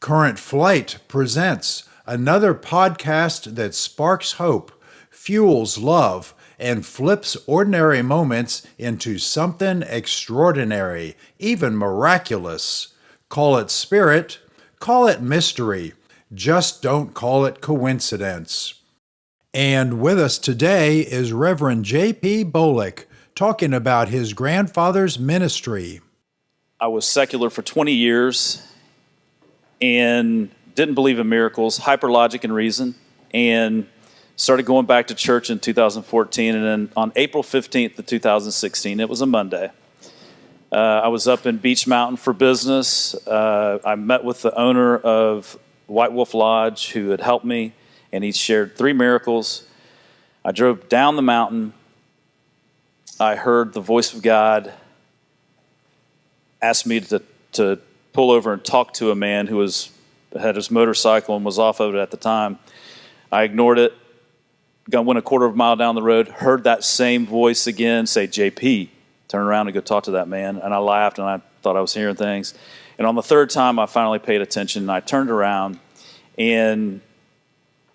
Current Flight presents another podcast that sparks hope, fuels love, and flips ordinary moments into something extraordinary, even miraculous. Call it spirit, call it mystery, just don't call it coincidence. And with us today is Reverend J.P. Bolick, talking about his grandfather's ministry. I was secular for 20 years and didn't believe in miracles, hyper logic and reason, and started going back to church in 2014. And then on April 15th of 2016, it was a Monday, I was up in Beach Mountain for business. I met with the owner of White Wolf Lodge who had helped me, and he shared 3 miracles. I drove down the mountain. I heard the voice of God ask me to pull over and talk to a man who had his motorcycle and was off of it at the time. I ignored it, went a quarter of a mile down the road, heard that same voice again say, JP, turn around and go talk to that man. And I laughed and I thought I was hearing things. And on the third time, I finally paid attention and I turned around and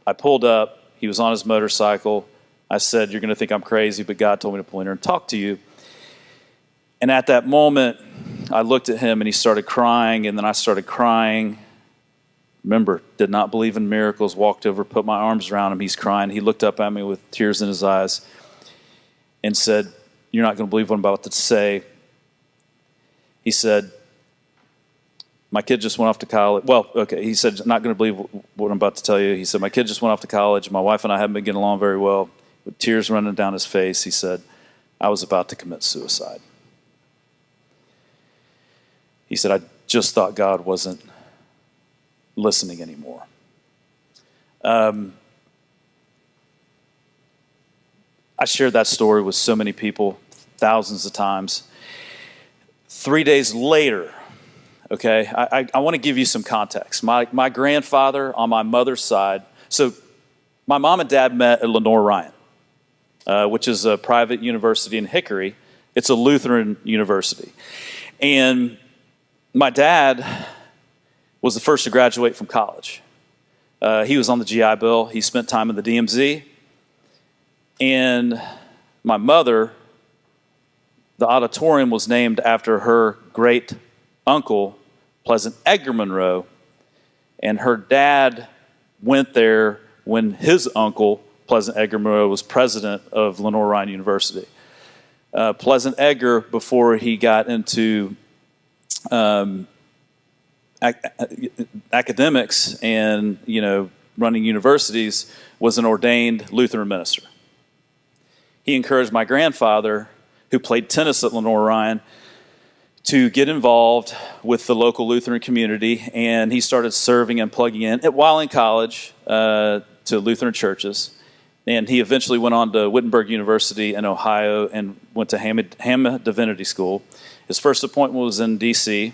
I pulled up. He was on his motorcycle. I said, you're going to think I'm crazy, but God told me to pull in here and talk to you. And at that moment, I looked at him and he started crying, and then I started crying. Remember, did not believe in miracles, walked over, put my arms around him. He's crying. He looked up at me with tears in his eyes and said, you're not going to believe what I'm about to say. He said, my kid just went off to college. Well, okay, he said, not going to believe what I'm about to tell you. He said, my kid just went off to college. My wife and I haven't been getting along very well. With tears running down his face, he said, I was about to commit suicide. He said, I just thought God wasn't listening anymore. I shared that story with so many people, thousands of times. 3 days later, okay, I want to give you some context. My grandfather on my mother's side, so my mom and dad met at Lenore-Ryan, which is a private university in Hickory. It's a Lutheran university. And my dad was the first to graduate from college. He was on the GI Bill. He spent time in the DMZ. And my mother, the auditorium was named after her great uncle, Pleasant Edgar Monroe. And her dad went there when his uncle, Pleasant Edgar Monroe, was president of Lenore-Ryan University. Pleasant Edgar, before he got into academics and running universities, was an ordained Lutheran minister. He encouraged my grandfather, who played tennis at Lenore-Ryan, to get involved with the local Lutheran community, and he started serving and plugging in while in college to Lutheran churches. And he eventually went on to Wittenberg University in Ohio and went to Hammer Divinity School. His first appointment was in D.C.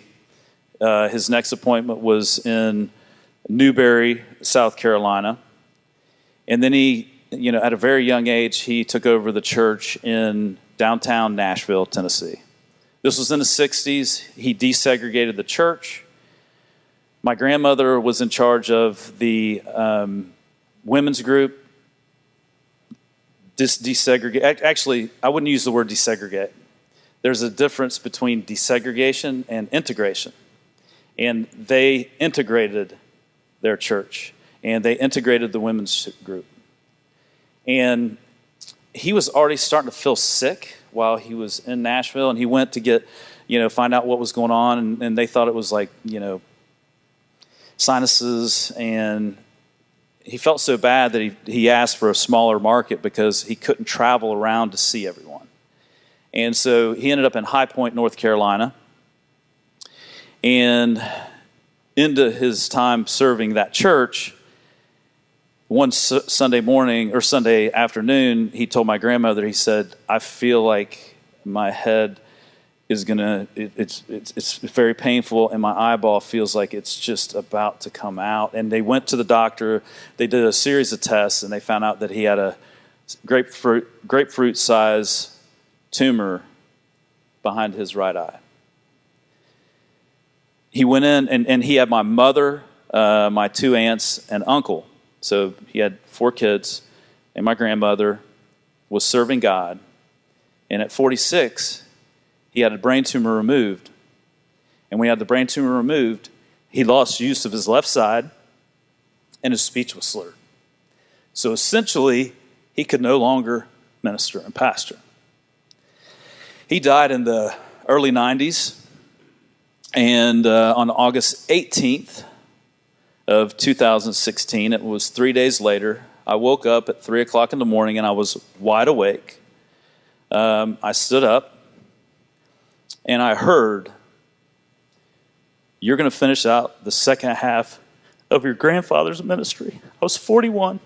His next appointment was in Newberry, South Carolina. And then he, at a very young age, he took over the church in downtown Nashville, Tennessee. This was in the 60s. He desegregated the church. My grandmother was in charge of the women's group. Desegregate. Actually, I wouldn't use the word desegregate. There's a difference between desegregation and integration. And they integrated their church, and they integrated the women's group. And he was already starting to feel sick while he was in Nashville, and he went to get, find out what was going on, and they thought it was like, sinuses, and he felt so bad that he asked for a smaller market because he couldn't travel around to see everyone. And so he ended up in High Point, North Carolina. And into his time serving that church, one Sunday morning or Sunday afternoon, he told my grandmother, he said, I feel like my head is it's very painful, and my eyeball feels like it's just about to come out. And they went to the doctor. They did a series of tests, and they found out that he had a grapefruit size tumor behind his right eye. He went in, and he had my mother my 2 aunts and uncle. So he had 4 kids, and my grandmother was serving God. And at 46, he had a brain tumor removed. And when he had the brain tumor removed, he lost use of his left side, and his speech was slurred. So essentially, he could no longer minister and pastor. He died in the early 90s, and on August 18th of 2016, it was 3 days later, I woke up at 3 o'clock in the morning, and I was wide awake. I stood up, and I heard, "You're going to finish out the second half of your grandfather's ministry." I was 41.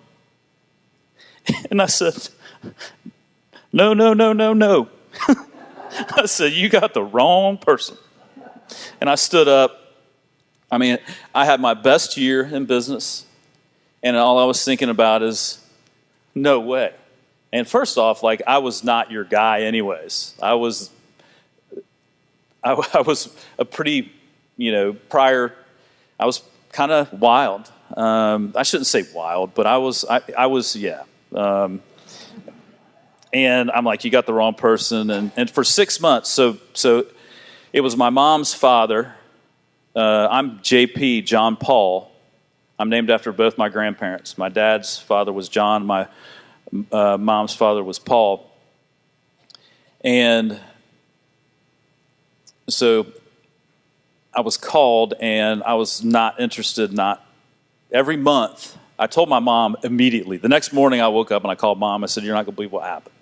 And I said, "No, no, no, no, no." I said, "You got the wrong person." And I stood up. I mean, I had my best year in business, and all I was thinking about is, no way. And first off, like, I was not your guy anyways. I was a pretty, prior, I was kind of wild. I shouldn't say wild, but I was, yeah. And I'm like, "You got the wrong person." And for 6 months, so it was my mom's father. I'm JP, John Paul. I'm named after both my grandparents. My dad's father was John. My mom's father was Paul. And so I was called, and I was not interested. Every month, I told my mom immediately. The next morning I woke up and I called Mom. I said, "You're not going to believe what happened."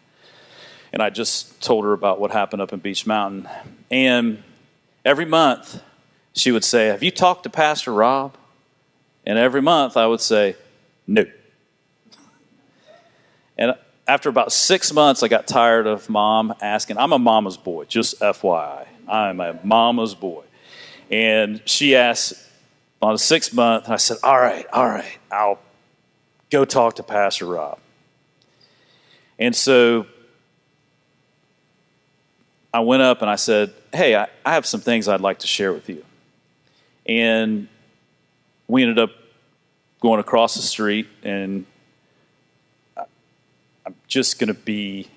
And I just told her about what happened up in Beach Mountain. And every month she would say, "Have you talked to Pastor Rob?" And every month I would say, "No." And after about 6 months, I got tired of Mom asking. I'm a mama's boy, just FYI. I'm a mama's boy. And she asked on the 6th month, and I said, all right, I'll go talk to Pastor Rob. And so I went up and I said, "Hey, I have some things I'd like to share with you." And we ended up going across the street, and I'm just going to be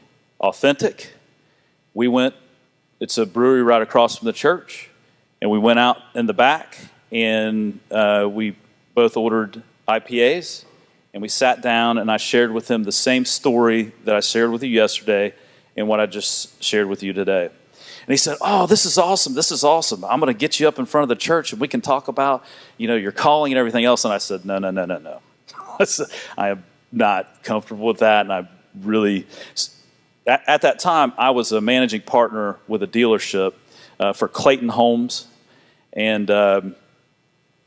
authentic. It's a brewery right across from the church, and we went out in the back, and we both ordered IPAs, and we sat down, and I shared with him the same story that I shared with you yesterday and what I just shared with you today. And he said, "Oh, this is awesome. This is awesome. I'm going to get you up in front of the church, and we can talk about, your calling and everything else." And I said, No. I said, "I am not comfortable with that." And I really, at that time, I was a managing partner with a dealership for Clayton Homes. And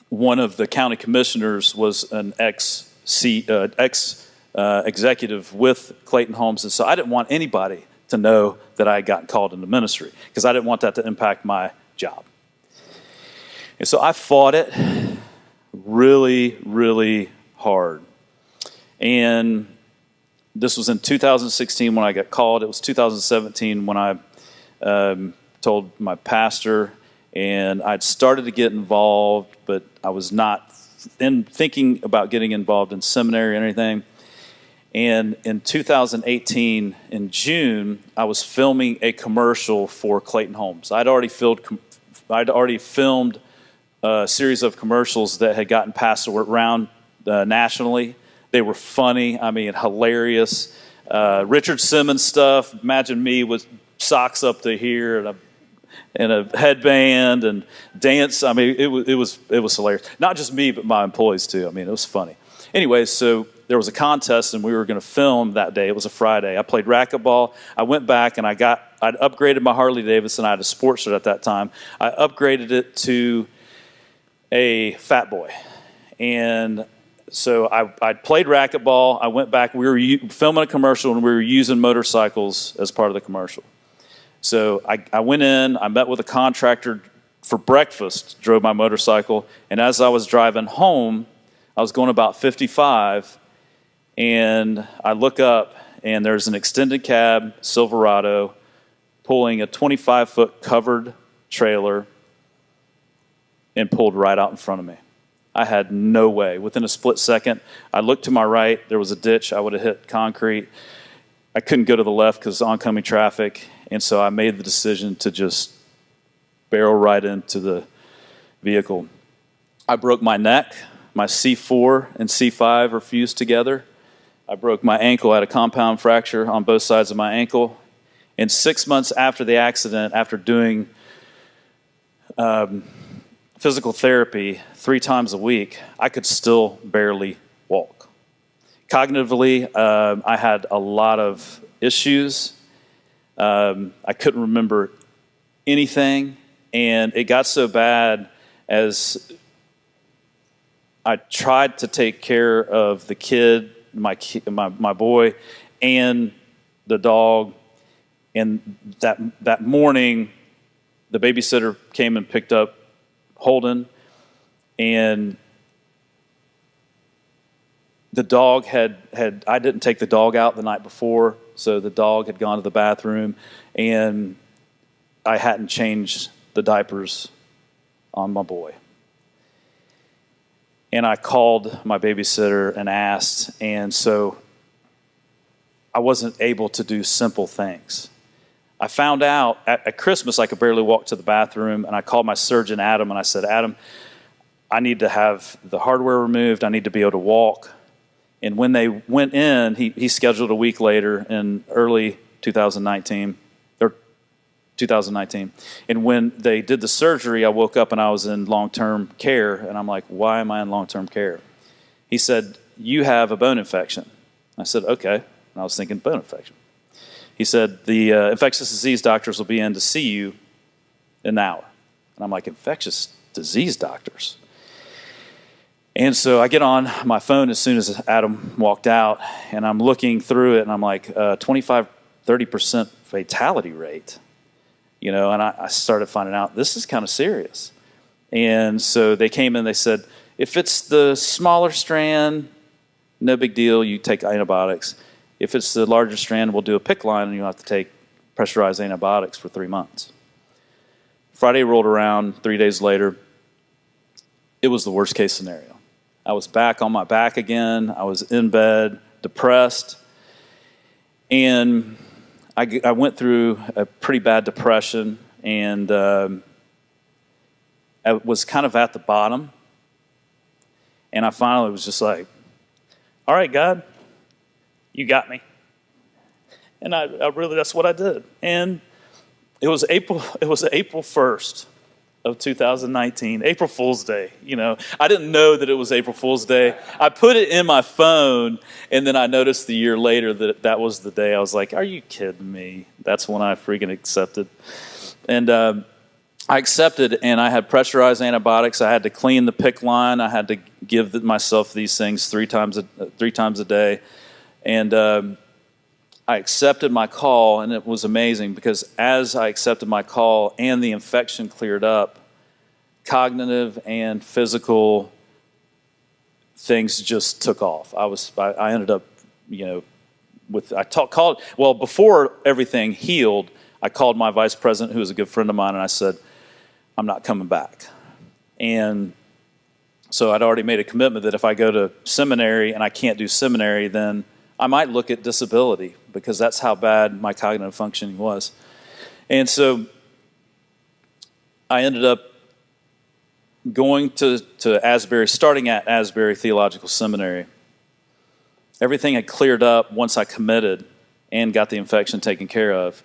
one of the county commissioners was an ex-executive with Clayton Homes. And so I didn't want anybody to know that I had gotten called into ministry, because I didn't want that to impact my job. And so I fought it really, really hard. And this was in 2016 when I got called. It was 2017 when I told my pastor, and I'd started to get involved, but I was not thinking about getting involved in seminary or anything. And in 2018, in June, I was filming a commercial for Clayton Homes. I'd already filmed a series of commercials that had gotten passed around nationally. They were funny, hilarious. Richard Simmons stuff. Imagine me with socks up to here and a headband and dance. It was hilarious. Not just me, but my employees too. It was funny. Anyway, so there was a contest, and we were going to film that day. It was a Friday. I played racquetball. I went back, and I'd upgraded my Harley Davidson. I had a sports shirt at that time. I upgraded it to a Fat Boy. And so I played racquetball. I went back. We were filming a commercial, and we were using motorcycles as part of the commercial. So I went in. I met with a contractor for breakfast, drove my motorcycle. And as I was driving home, I was going about 55, and I look up, and there's an extended cab Silverado pulling a 25-foot covered trailer and pulled right out in front of me. I had no way. Within a split second, I looked to my right. There was a ditch. I would have hit concrete. I couldn't go to the left because of oncoming traffic. And so I made the decision to just barrel right into the vehicle. I broke my neck. My C4 and C5 are fused together. I broke my ankle. I had a compound fracture on both sides of my ankle. And 6 months after the accident, after doing physical therapy 3 times a week, I could still barely walk. Cognitively, I had a lot of issues. I couldn't remember anything, and it got so bad as I tried to take care of the kid, my boy, and the dog. And that morning, the babysitter came and picked up Holden, and the dog had I didn't take the dog out the night before, so the dog had gone to the bathroom, and I hadn't changed the diapers on my boy. And I called my babysitter and asked, and so I wasn't able to do simple things. I found out at Christmas I could barely walk to the bathroom, and I called my surgeon, Adam, and I said, Adam, I need to have the hardware removed. I need to be able to walk. And when they went in, he scheduled a week later in early 2019. And when they did the surgery, I woke up and I was in long-term care, and I'm like, why am I in long-term care? He said, you have a bone infection. I said, okay. And I was thinking, bone infection. He said, the infectious disease doctors will be in to see you in an hour. And I'm like, infectious disease doctors? And so I get on my phone as soon as Adam walked out, and I'm looking through it, and I'm like, 25-30% fatality rate. You know, and I started finding out this is kind of serious. And so they came in, they said, if it's the smaller strand, no big deal, you take antibiotics. If it's the larger strand, we'll do a PICC line, and you'll have to take pressurized antibiotics for 3 months. Friday rolled around, 3 days later, it was the worst case scenario. I was back on my back again. I was in bed, depressed, and I went through a pretty bad depression, and I was kind of at the bottom. And I finally was just like, all right, God, you got me. And I really, that's what I did. And it was April 1st of 2019, April Fool's Day. You know, I didn't know that it was April Fool's Day. I put it in my phone, and then I noticed the year later that was the day. I was like, are you kidding me? That's when I freaking accepted. And I accepted, and I had pressurized antibiotics. I had to clean the PICC line. I had to give myself these things 3 times a day. And I accepted my call, and it was amazing because as I accepted my call and the infection cleared up, cognitive and physical things just took off. I ended up, you know, before everything healed, I called my vice president, who was a good friend of mine, and I said, I'm not coming back. And so I'd already made a commitment that if I go to seminary and I can't do seminary, then I might look at disability because that's how bad my cognitive functioning was. And so I ended up going to Asbury, starting at Asbury Theological Seminary. Everything had cleared up once I committed and got the infection taken care of.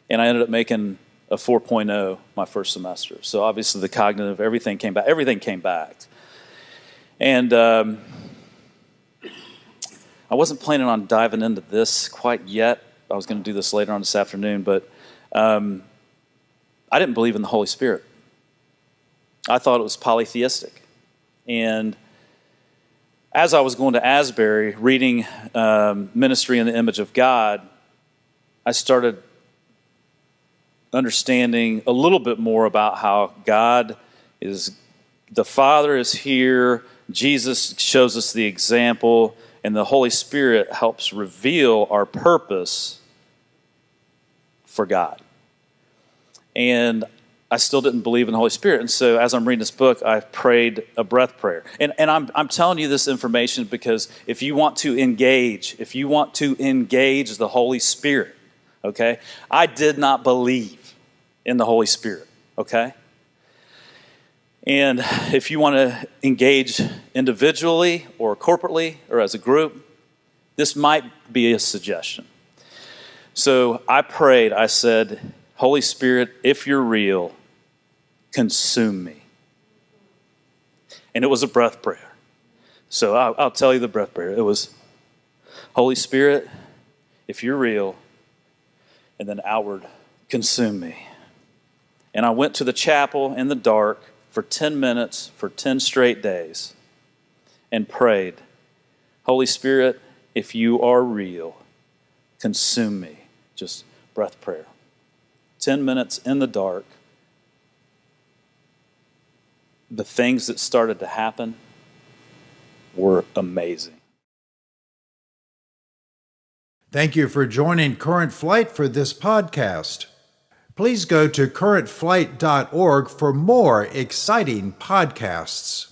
And I ended up making a 4.0 my first semester. So obviously the cognitive, everything came back. And I wasn't planning on diving into this quite yet. I was going to do this later on this afternoon, but I didn't believe in the Holy Spirit. I thought it was polytheistic. And as I was going to Asbury, reading Ministry in the Image of God, I started understanding a little bit more about how God is, the Father is here, Jesus shows us the example, and the Holy Spirit helps reveal our purpose for God. And I still didn't believe in the Holy Spirit. And so as I'm reading this book, I prayed a breath prayer. And I'm telling you this information because if you want to engage the Holy Spirit, okay, I did not believe in the Holy Spirit, okay? And if you want to engage individually or corporately or as a group, this might be a suggestion. So I prayed, I said, Holy Spirit, if you're real, consume me. And it was a breath prayer. So I'll tell you the breath prayer. It was, Holy Spirit, if you're real, and then outward, consume me. And I went to the chapel in the dark for 10 minutes for 10 straight days and prayed, Holy Spirit, if you are real, consume me. Just breath prayer. 10 minutes in the dark. The things that started to happen were amazing. Thank you for joining Current Flight for this podcast. Please go to currentflight.org for more exciting podcasts.